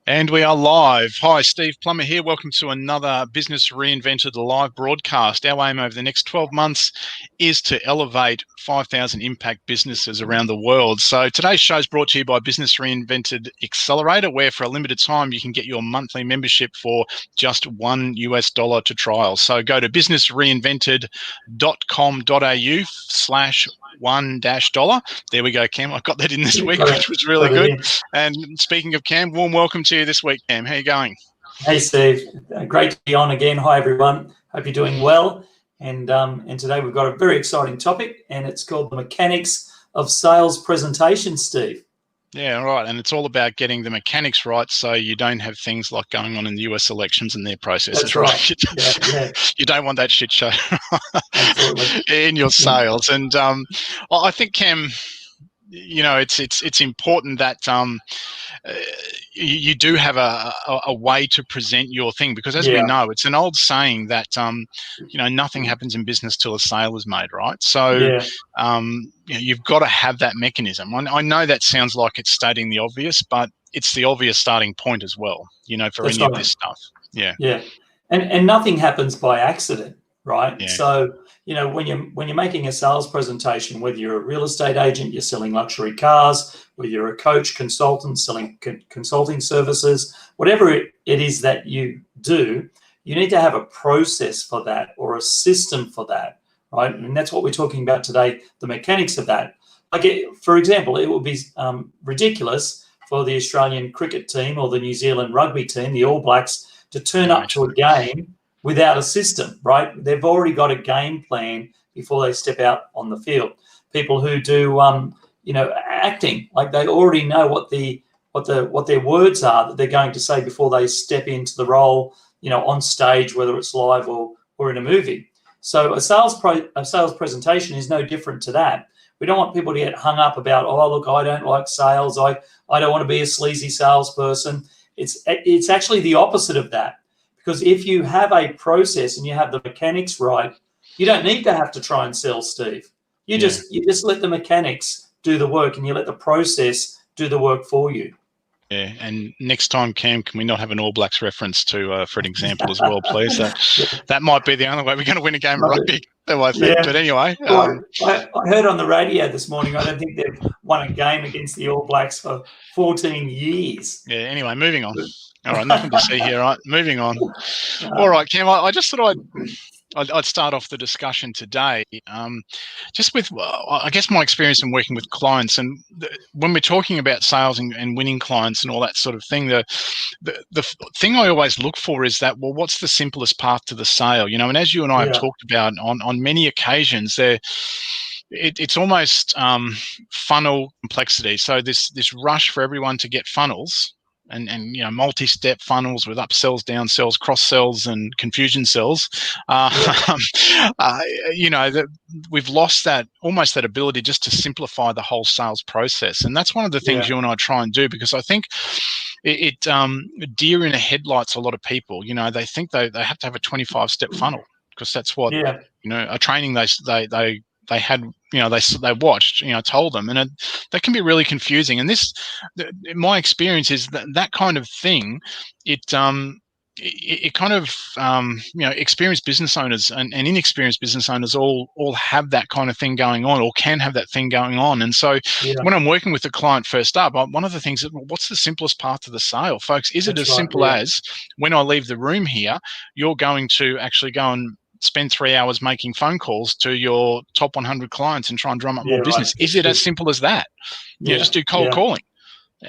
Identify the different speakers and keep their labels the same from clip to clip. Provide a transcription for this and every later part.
Speaker 1: And we are live. Hi, Steve Plummer here. Welcome to another Business Reinvented live broadcast. Our aim over the next 12 months is to elevate 5,000 impact businesses around the world. So today's show is brought to you by Business Reinvented Accelerator, where for a limited time you can get your monthly membership for just $1 to trial. So go to businessreinvented.com.au/$1. There we go, Cam. I got that in this week, which was really good. And speaking of Cam, warm welcome to you this week, Cam. How are you going?
Speaker 2: Hey, Steve. Great to be on again. Hi, everyone. Hope you're doing well. And today we've got a very exciting topic, and it's called the mechanics of sales presentation, Steve.
Speaker 1: Yeah, right. And it's all about getting the mechanics right so you don't have things like going on in the US elections and their processes.
Speaker 2: That's right. Yeah.
Speaker 1: You don't want that shit show in your sales. And I think, Cam, you know, it's important that you do have a way to present your thing, because as we know, it's an old saying that nothing happens in business till a sale is made, right? So you've got to have that mechanism. I know that sounds like it's stating the obvious, but it's the obvious starting point as well, for That's any of this stuff.
Speaker 2: Yeah. And nothing happens by accident, right? Yeah. So when you're making a sales presentation, whether you're a real estate agent, you're selling luxury cars, whether you're a coach, consultant selling consulting services, whatever it is that you do, you need to have a process for that or a system for that, right? And that's what we're talking about today, the mechanics of that. For example, it would be ridiculous for the Australian cricket team or the New Zealand rugby team, the All Blacks, to turn up to a game without a system, right? They've already got a game plan before they step out on the field. People who do, acting, like they already know what their words are that they're going to say before they step into the role, on stage, whether it's live or in a movie. So a sales presentation is no different to that. We don't want people to get hung up about, oh, look, I don't like sales. I don't want to be a sleazy salesperson. It's actually the opposite of that. Because if you have a process and you have the mechanics right, you don't need to have to try and sell, Steve. You just let the mechanics do the work, and you let the process do the work for you.
Speaker 1: Yeah, and next time, Cam, can we not have an All Blacks reference for an example as well, please? That might be the only way we're going to win a game of rugby, I think. Yeah. But anyway.
Speaker 2: I heard on the radio this morning, I don't think they've won a game against the All Blacks for 14 years.
Speaker 1: Yeah, anyway, moving on. All right, nothing to see here, right? Moving on. All right, Cam, I just thought I'd start off the discussion today just with, I guess, my experience in working with clients. And when we're talking about sales and winning clients and all that sort of thing, the thing I always look for is that, well, what's the simplest path to the sale? And as you and I have talked about on many occasions, it's almost funnel complexity. So this rush for everyone to get funnels, and multi-step funnels with upsells, downsells, cross-sells, and confusion sells. We've lost that ability just to simplify the whole sales process, and that's one of the things you and I try and do, because I think it deer in the headlights a lot of people. They think they have to have a 25-step funnel, because that's what a training they had, they watched, told them, and that can be really confusing. And my experience is that kind of thing, it kind of, experienced business owners and inexperienced business owners all have that kind of thing going on, or can have that thing going on. And so when I'm working with a client first up, one of the things is, what's the simplest path to the sale, folks? Is it as simple as, when I leave the room here, you're going to actually go and spend 3 hours making phone calls to your top 100 clients and try and drum up more business? Is it as simple as that? Just do cold calling.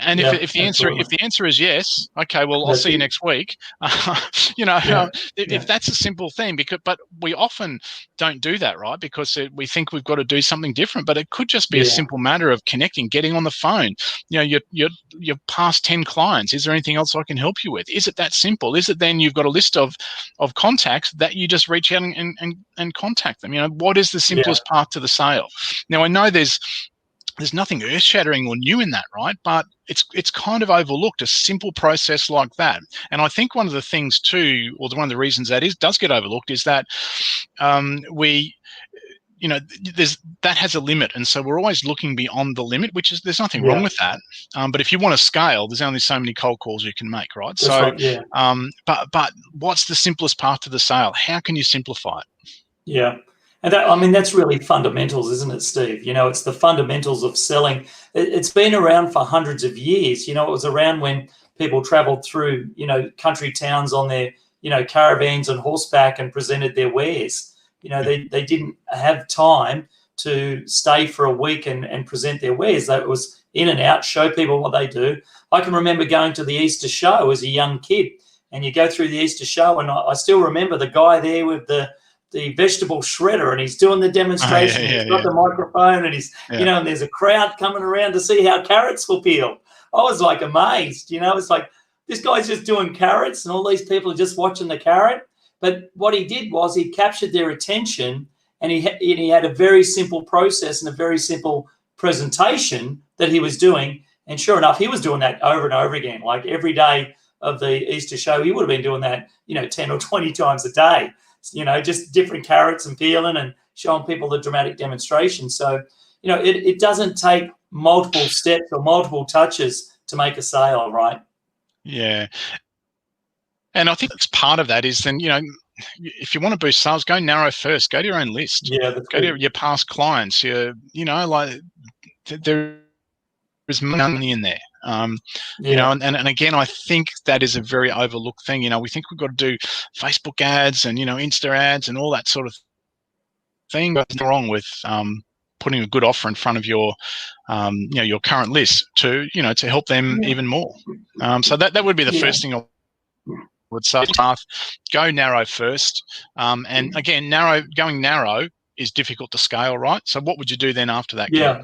Speaker 1: And if the answer is yes, okay, well, I'll see you next week. If that's a simple thing, but we often don't do that, right? Because we think we've got to do something different, but it could just be a simple matter of connecting, getting on the phone. You're past 10 clients. Is there anything else I can help you with? Is it that simple? Is it then you've got a list of contacts that you just reach out and contact them? What is the simplest path to the sale? Now, I know there's nothing earth-shattering or new in that, right? But it's kind of overlooked, a simple process like that. And I think one of the things too, or one of the reasons that does get overlooked, is that that has a limit, and so we're always looking beyond the limit, which is, there's nothing
Speaker 2: Yeah.
Speaker 1: wrong with that. But if you want to scale, there's only so many cold calls you can make, right?
Speaker 2: That's
Speaker 1: So,
Speaker 2: right, yeah.
Speaker 1: But what's the simplest path to the sale? How can you simplify it?
Speaker 2: Yeah. And that, I mean, that's really fundamentals, isn't it, Steve? You know, it's the fundamentals of selling. It's been around for hundreds of years. You know, it was around when people traveled through, you know, country towns on their, you know, caravans and horseback and presented their wares. You know, they didn't have time to stay for a week and present their wares. That was in and out, show people what they do. I can remember going to the Easter show as a young kid, and you go through the Easter show, and I still remember the guy there with the vegetable shredder, and he's doing the demonstration. He's got the microphone, and he's, you know, and there's a crowd coming around to see how carrots will peel. I was like amazed, you know, it's like, this guy's just doing carrots and all these people are just watching the carrot. But what he did was he captured their attention, and he had a very simple process and a very simple presentation that he was doing. And sure enough, he was doing that over and over again. Like every day of the Easter show, he would have been doing that, you know, 10 or 20 times a day, you know, just different carrots and peeling and showing people the dramatic demonstration. So, you know, it doesn't take multiple steps or multiple touches to make a sale, right?
Speaker 1: Yeah. And I think that's part of that is then, you know, if you want to boost sales, go narrow first. Go to your own list.
Speaker 2: Yeah,
Speaker 1: go to your past clients. You know, like there is money in there. You know, and again, I think that is a very overlooked thing. You know, we think we've got to do Facebook ads and, you know, Insta ads and all that sort of thing. But nothing wrong with putting a good offer in front of your, you know, your current list to, you know, to help them even more. So that would be the first thing I would say. Path, go narrow first. And again, going narrow is difficult to scale, right? So what would you do then after that?
Speaker 2: Yeah.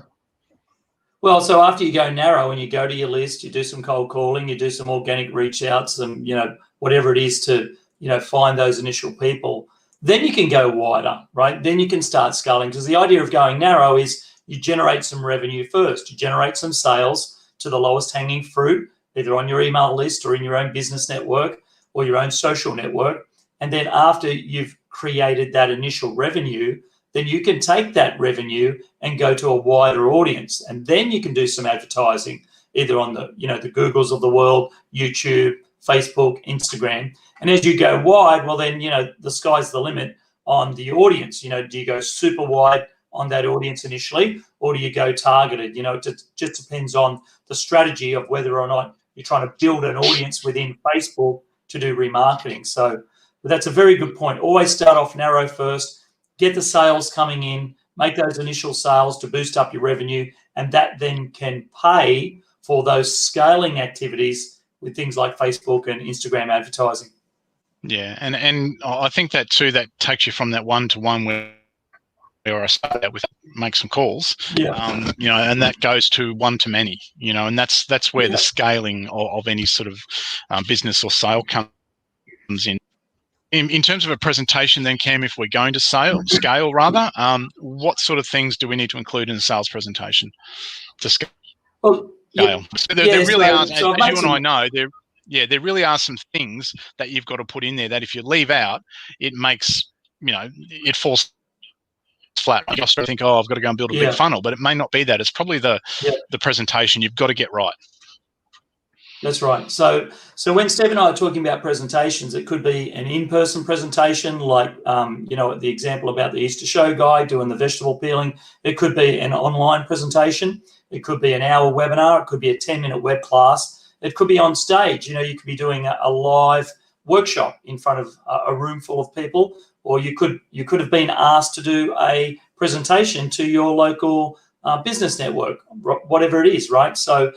Speaker 2: Well, so after you go narrow and you go to your list, you do some cold calling, you do some organic reach outs, and, you know, whatever it is to, you know, find those initial people, then you can go wider, right? Then you can start scaling, because the idea of going narrow is you generate some revenue first. You generate some sales to the lowest hanging fruit, either on your email list or in your own business network or your own social network. And then after you've created that initial revenue, then you can take that revenue and go to a wider audience. And then you can do some advertising, either on the, you know, the Googles of the world, YouTube, Facebook, Instagram. And as you go wide, well, then, you know, the sky's the limit on the audience. You know, do you go super wide on that audience initially, or do you go targeted? You know, it just depends on the strategy of whether or not you're trying to build an audience within Facebook to do remarketing. So, but that's a very good point. Always start off narrow first, get the sales coming in, make those initial sales to boost up your revenue, and that then can pay for those scaling activities with things like Facebook and Instagram advertising.
Speaker 1: Yeah, and I think that too, that takes you from that one-to-one where I start out with make some calls, you know, and that goes to one-to-many, you know, and that's where the scaling of any sort of business or sale comes in. In terms of a presentation then, Cam, if we're going to scale rather, what sort of things do we need to include in the sales presentation to scale?
Speaker 2: Well,
Speaker 1: there really are, as you and I know, there really are some things that you've got to put in there that if you leave out, it makes, you know, it falls flat. You just think, oh, I've got to go and build a big funnel, but it may not be that. It's probably the presentation you've got to get right.
Speaker 2: That's right. So when Steve and I are talking about presentations, it could be an in-person presentation, like, you know, the example about the Easter show guy doing the vegetable peeling. It could be an online presentation. It could be an hour webinar. It could be a 10-minute web class. It could be on stage. You know, you could be doing a live workshop in front of a room full of people, or you could have been asked to do a presentation to your local business network, whatever it is, right? So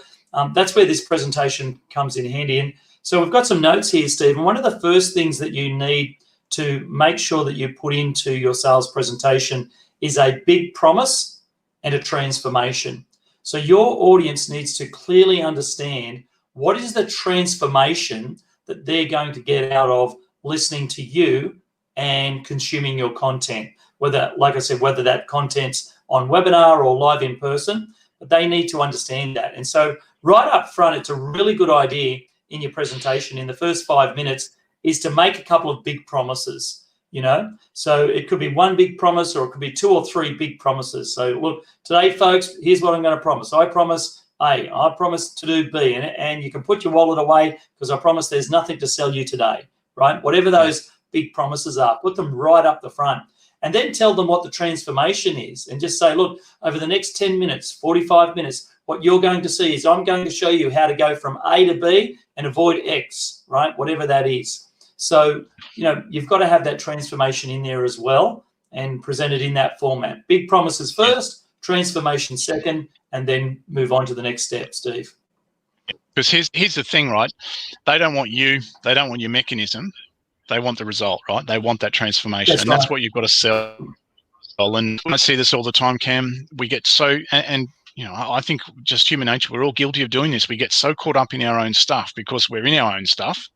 Speaker 2: that's where this presentation comes in handy. And so we've got some notes here, Steve. And one of the first things that you need to make sure that you put into your sales presentation is a big promise and a transformation. So your audience needs to clearly understand what is the transformation that they're going to get out of listening to you and consuming your content. Whether, like I said, whether that content's on webinar or live in person, but they need to understand that. And so right up front, it's a really good idea in your presentation in the first 5 minutes is to make a couple of big promises. you know. So it could be one big promise, or it could be 2 or 3 big promises. So look, today, folks, here's what I'm going to promise. I promise A. I promise to do B. And you can put your wallet away, because I promise there's nothing to sell you today, right? Whatever those big promises are, put them right up the front. And then tell them what the transformation is, and just say, look, over the next 10 minutes, 45 minutes, what you're going to see is I'm going to show you how to go from A to B and avoid X, right? Whatever that is. So, you know, you've got to have that transformation in there as well, and present it in that format. Big promises first, transformation second, and then move on to the next step, Steve.
Speaker 1: Because here's the thing, right? They don't want you. They don't want your mechanism. They want the result, right? They want that transformation.
Speaker 2: That's
Speaker 1: and
Speaker 2: right.
Speaker 1: That's what you've got to sell. And I see this all the time, Cam. We get so, and you know, I think just human nature, we're all guilty of doing this. We get so caught up in our own stuff because we're in our own stuff.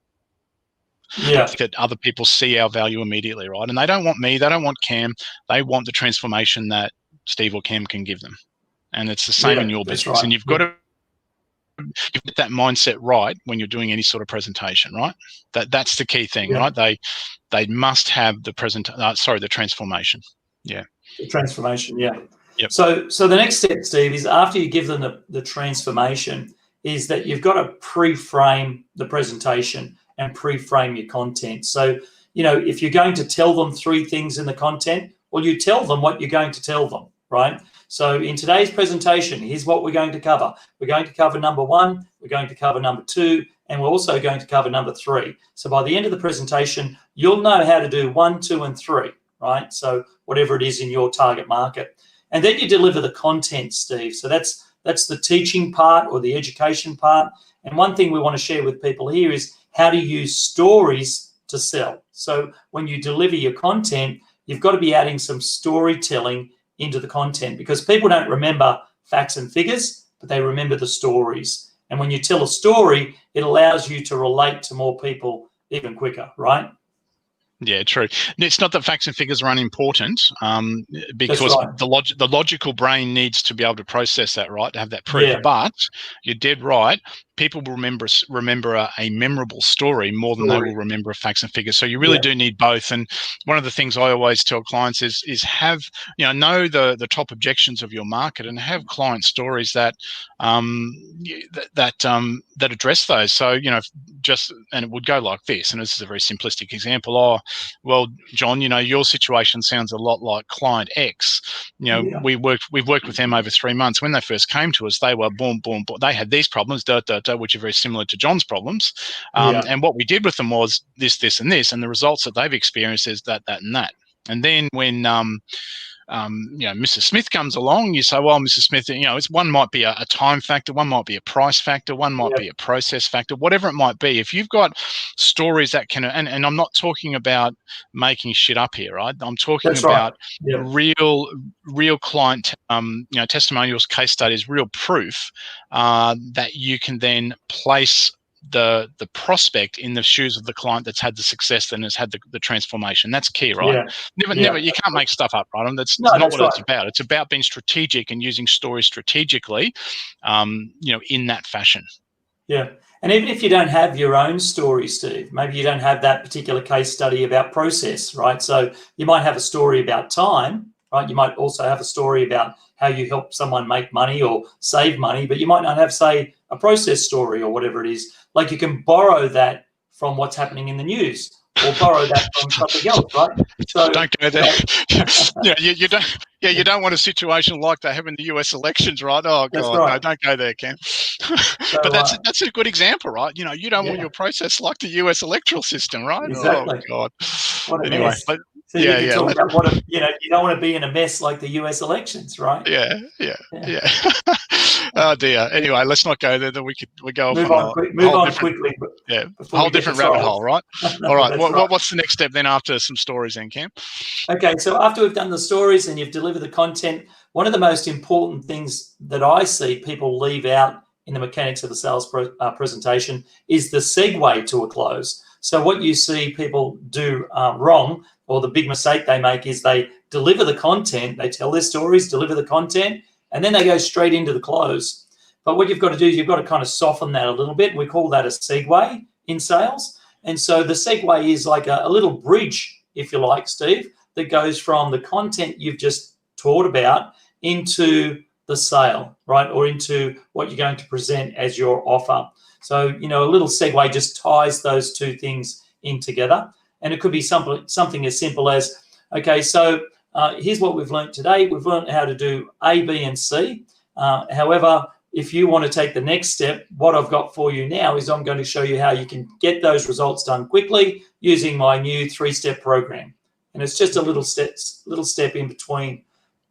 Speaker 2: Yeah.
Speaker 1: That other people see our value immediately, right? And they don't want me. They don't want Cam. They want the transformation that Steve or Cam can give them. And it's the same in your business. Right. And you've got to get that mindset right when you're doing any sort of presentation, right? That's the key thing, right? They must have the the transformation. Yeah.
Speaker 2: The transformation, yeah.
Speaker 1: Yep.
Speaker 2: So the next step, Steve, is after you give them the transformation, is that you've got to pre-frame the presentation and pre-frame your content. So, you know, if you're going to tell them 3 things in the content, well, you tell them what you're going to tell them, right? So in today's presentation, here's what we're going to cover. We're going to cover number 1, we're going to cover number 2, and we're also going to cover number 3. So by the end of the presentation, you'll know how to do 1, 2, and 3, right? So whatever it is in your target market. And then you deliver the content, Steve. So that's the teaching part, or the education part. And one thing we want to share with people here is how to use stories to sell. So when you deliver your content, you've got to be adding some storytelling into the content, because people don't remember facts and figures, but they remember the stories. And when you tell a story, it allows you to relate to more people even quicker, right?
Speaker 1: Yeah, true. It's not that facts and figures are unimportant, because
Speaker 2: right.
Speaker 1: the logical brain needs to be able to process that, right, to have that proof. Yeah. But you're dead right. People will remember a memorable story more than they will remember facts and figures. So you really do need both. And one of the things I always tell clients is have, you know the top objections of your market, and have client stories that that address those. So, you know, and it would go like this. And this is a very simplistic example. Oh, well, John, you know, your situation sounds a lot like client X. You know, we've worked with them over 3 months. When they first came to us, they were boom, boom, boom. They had these problems, which are very similar to John's problems. And what we did with them was this, this, and this, and the results that they've experienced is that, and that. And then when you know, Mrs. Smith comes along, you say, well, Mrs. Smith, you know, one might be a time factor, one might be a price factor, one might be a process factor, whatever it might be. If you've got stories that can, and I'm not talking about making shit up here, right? I'm talking about real client, you know, testimonials, case studies, real proof that you can then place the prospect in the shoes of the client that's had the success and has had the transformation. That's key, right? Never, you can't make stuff up, right? And that's not what it's about. It's about being strategic and using stories strategically, you know, in that fashion.
Speaker 2: Yeah. And even if you don't have your own story, Steve, maybe you don't have that particular case study about process, right? So you might have a story about time, right? You might also have a story about how you help someone make money or save money, but you might not have, say, a process story or whatever it is. Like, you can borrow that from what's happening in the news, or borrow that from something else, right? So
Speaker 1: don't go there. You don't want a situation like they have in the US elections, right? Oh God, no, don't go there, Ken. But that's a good example, right? You know, you don't want your process like the US electoral system, right?
Speaker 2: Exactly.
Speaker 1: Oh God.
Speaker 2: What a
Speaker 1: anyway,
Speaker 2: mess. So you can talk about what you know, you don't want to be in a mess like the US elections, right?
Speaker 1: Yeah. Oh dear. Anyway, let's not go there. We go off
Speaker 2: move on quickly.
Speaker 1: Yeah, a whole different rabbit hole, right? All right. What's the next step then after some stories then, Cam?
Speaker 2: Okay, so after we've done the stories and you've delivered the content, one of the most important things that I see people leave out in the mechanics of the sales presentation is the segue to a close. So what you see people do wrong, or the big mistake they make, is they deliver the content, they tell their stories, deliver the content, and then they go straight into the close. But what you've got to do is you've got to kind of soften that a little bit. We call that a segue in sales. And so the segue is like a little bridge, if you like, Steve, that goes from the content you've just taught about into the sale, right? Or into what you're going to present as your offer. So, you know, a little segue just ties those two things in together. And it could be something as simple as, okay, so here's what we've learned today. We've learned how to do A, B, and C. However, if you want to take the next step, what I've got for you now is I'm going to show you how you can get those results done quickly using my new 3-step program. And it's just a little step in between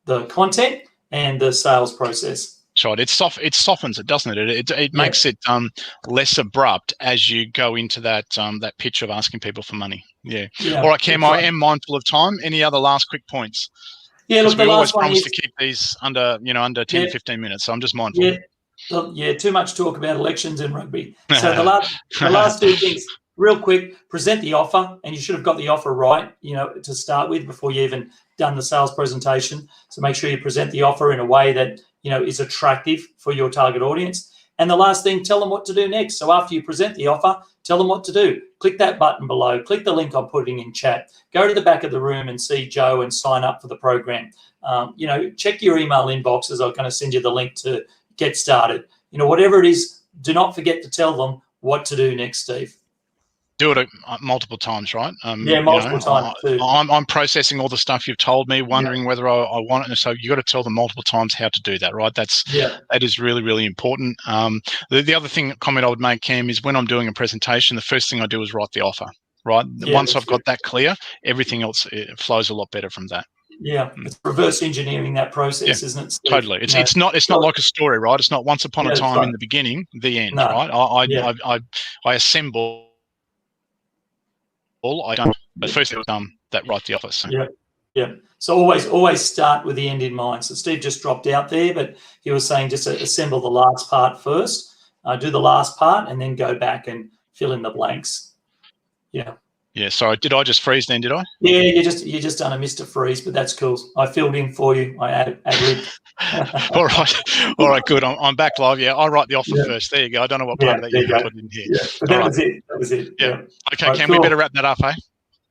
Speaker 2: the content and the sales process.
Speaker 1: Right. It softens it, doesn't it? It makes it less abrupt as you go into that that pitch of asking people for money. Yeah. All right, Cam, I am mindful of time. Any other last quick points?
Speaker 2: Yeah, look,
Speaker 1: we always promise to keep these under 10 to 15 minutes, so I'm just mindful.
Speaker 2: Yeah, too much talk about elections and rugby. So the last two things, real quick, present the offer, and you should have got the offer right, you know, to start with before you even done the sales presentation. So make sure you present the offer in a way that, you know, is attractive for your target audience. And the last thing, tell them what to do next. So after you present the offer, tell them what to do. Click that button below. Click the link I'm putting in chat. Go to the back of the room and see Joe and sign up for the program. You know, check your email inbox as I'm going to send you the link to get started. You know, whatever it is, do not forget to tell them what to do next, Steve.
Speaker 1: Do it multiple times, right?
Speaker 2: Multiple times too.
Speaker 1: I'm processing all the stuff you've told me, wondering whether I want it. And so you got to tell them multiple times how to do that, right? That is really, really important. The other comment I would make, Cam, is when I'm doing a presentation, the first thing I do is write the offer, right? Once I've got that clear, everything else flows a lot better from that.
Speaker 2: Yeah, it's reverse engineering that process, isn't it, Steve?
Speaker 1: Totally. It's not like a story, right? It's not once upon a time in the beginning, the end, right? I assemble. I don't, but first that write the offer. So.
Speaker 2: Yeah. So always start with the end in mind. So Steve just dropped out there, but he was saying just assemble the last part first, do the last part, and then go back and fill in the blanks. Yeah. Yeah.
Speaker 1: Sorry, did I just freeze then? Did I?
Speaker 2: Yeah, you just done a Mr. Freeze, but that's cool. I filled in for you. I added.
Speaker 1: All right, good. I'm back live. Yeah, I write the offer first. There you go. I don't know what part of that you put in here.
Speaker 2: Yeah, but that was it.
Speaker 1: Yeah. Okay, Cam, we better wrap that up, eh?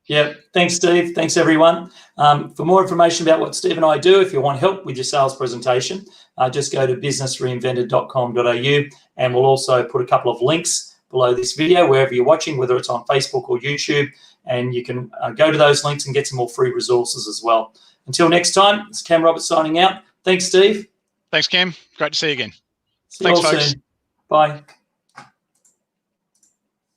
Speaker 2: Yeah. Thanks, Steve. Thanks, everyone. For more information about what Steve and I do, if you want help with your sales presentation, just go to businessreinvented.com.au, and we'll also put a couple of links below this video, wherever you're watching, whether it's on Facebook or YouTube, and you can go to those links and get some more free resources as well. Until next time, it's Cam Roberts signing out. Thanks, Steve.
Speaker 1: Thanks, Cam. Great to see you again.
Speaker 2: See you all soon. Bye.